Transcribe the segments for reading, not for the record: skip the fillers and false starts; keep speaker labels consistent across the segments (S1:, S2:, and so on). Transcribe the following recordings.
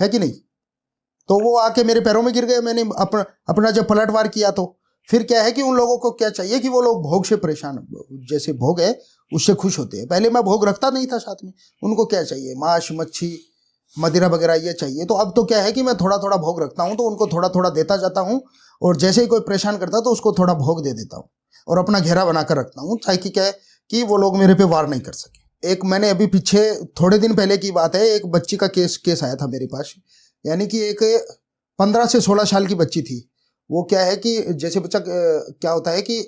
S1: है कि नहीं? तो वो आके मेरे पैरों में गिर गए। मैंने अपना जब पलटवार किया तो फिर क्या है कि उन लोगों को क्या चाहिए कि वो लोग भोग से परेशान, जैसे भोग है उससे खुश होते हैं। पहले मैं भोग रखता नहीं था साथ में, उनको क्या चाहिए, मांस मच्छी मदिरा वगैरह ये चाहिए। तो अब तो क्या है कि मैं थोड़ा थोड़ा भोग रखता हूँ, तो उनको थोड़ा थोड़ा देता जाता हूँ, और जैसे ही कोई परेशान करता तो उसको थोड़ा भोग दे देता हूँ और अपना घेरा बनाकर रखता हूँ, ताकि क्या है कि वो लोग मेरे पे वार नहीं कर सके। एक मैंने अभी पीछे थोड़े दिन पहले की बात है, एक बच्ची का केस आया था मेरे पास। यानी कि एक 15 से 16 साल की बच्ची थी। वो क्या है कि जैसे बच्चा क्या होता है कि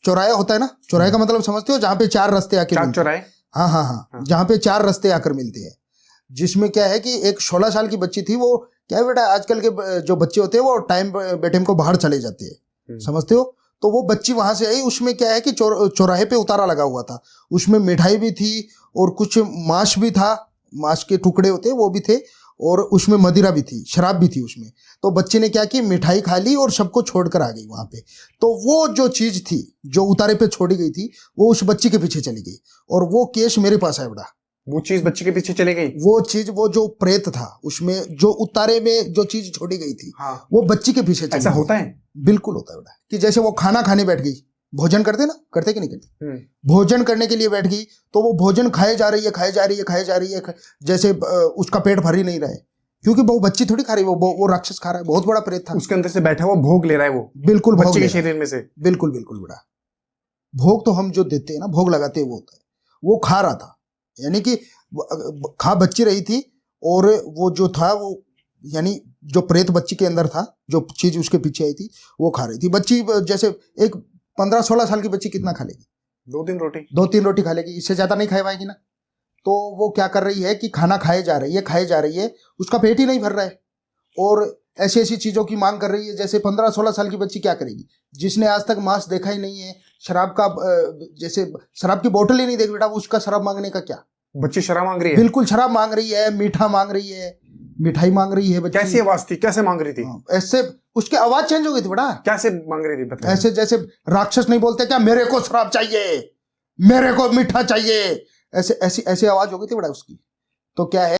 S1: चौराया होता है ना, चौराहे का मतलब समझते हो, जहाँ पे 4 रास्ते आके मिलते हैं। हाँ हाँ हाँ, जहाँ पे 4 रास्ते आकर मिलते हैं। जिसमें क्या है कि एक 16 साल की बच्ची थी। वो क्या है बेटा, आजकल के जो बच्चे होते हैं वो टाइम बेटाइम को बाहर चले जाते हैं, समझते हो। तो वो बच्ची वहां से आई। उसमें क्या है कि चौराहे पे उतारा लगा हुआ था, उसमें मिठाई भी थी और कुछ मांस भी था, मांस के टुकड़े होते हैं वो भी थे, और उसमें मदिरा भी थी, शराब भी थी उसमें। तो बच्चे ने क्या की, मिठाई खा ली और सबको छोड़कर आ गई वहां पे। तो वो जो चीज थी जो उतारे पे छोड़ी गई थी, वो उस बच्ची के पीछे चली गई, और वो केस मेरे पास है बड़ा।
S2: वो चीज बच्चे के पीछे चली गई,
S1: वो चीज, वो जो प्रेत था उसमें, जो उतारे में जो चीज छोड़ी गई थी,
S2: हाँ,
S1: वो बच्ची के पीछे चली
S2: ऐसा
S1: गई।
S2: होता है?
S1: बिल्कुल होता है बेटा। कि जैसे वो खाना खाने बैठ गई, भोजन करते ना, करते कि नहीं करते, भोजन करने के लिए बैठ गई, तो वो भोजन खाए जा रही है, खाए जा रही है, खाए जा रही है, जैसे उसका पेट भर ही नहीं रहा है, क्योंकि वो बच्ची थोड़ी खा रही है, वो राक्षस खा रहा है। बहुत बड़ा प्रेत था,
S2: उसके अंदर से बैठा हुआ भोग ले रहा है वो,
S1: बिल्कुल
S2: बच्चे के शरीर में से।
S1: बिल्कुल बिल्कुल बेटा। भोग तो हम जो देते हैं ना, भोग लगाते हैं, वो होता है। वो खा रहा था, यानी कि खा बच्ची रही थी, और वो जो था वो, यानी जो प्रेत बच्ची के अंदर था, जो चीज उसके पीछे आई थी, वो खा रही थी बच्ची। जैसे एक 15-16 साल की बच्ची कितना खा लेगी? 2-3 रोटी खा लेगी, इससे ज्यादा नहीं खा पाएगी ना। तो वो क्या कर रही है कि खाना खाए जा रही है, खाए जा रही है, उसका पेट ही नहीं भर रहा है, और ऐसी ऐसी चीजों की मांग कर रही है। जैसे 15-16 साल की बच्ची क्या करेगी, जिसने आज तक मांस देखा ही नहीं है, शराब का जैसे शराब की बोतल ही नहीं देखी बेटा, उसका शराब मांगने का क्या?
S2: बच्ची शराब मांग रही है,
S1: बिल्कुल शराब मांग रही है, मीठा मांग रही है, मिठाई मांग रही है बच्ची।
S2: कैसी आवाज थी, कैसे मांग रही थी?
S1: ऐसे उसकी आवाज चेंज हो गई थी बेटा।
S2: कैसे मांग रही थी बता?
S1: ऐसे जैसे राक्षस नहीं बोलते क्या, मेरे को शराब चाहिए, मेरे को मीठा चाहिए, ऐसे ऐसी ऐसी आवाज हो गई थी बेटा उसकी। तो क्या है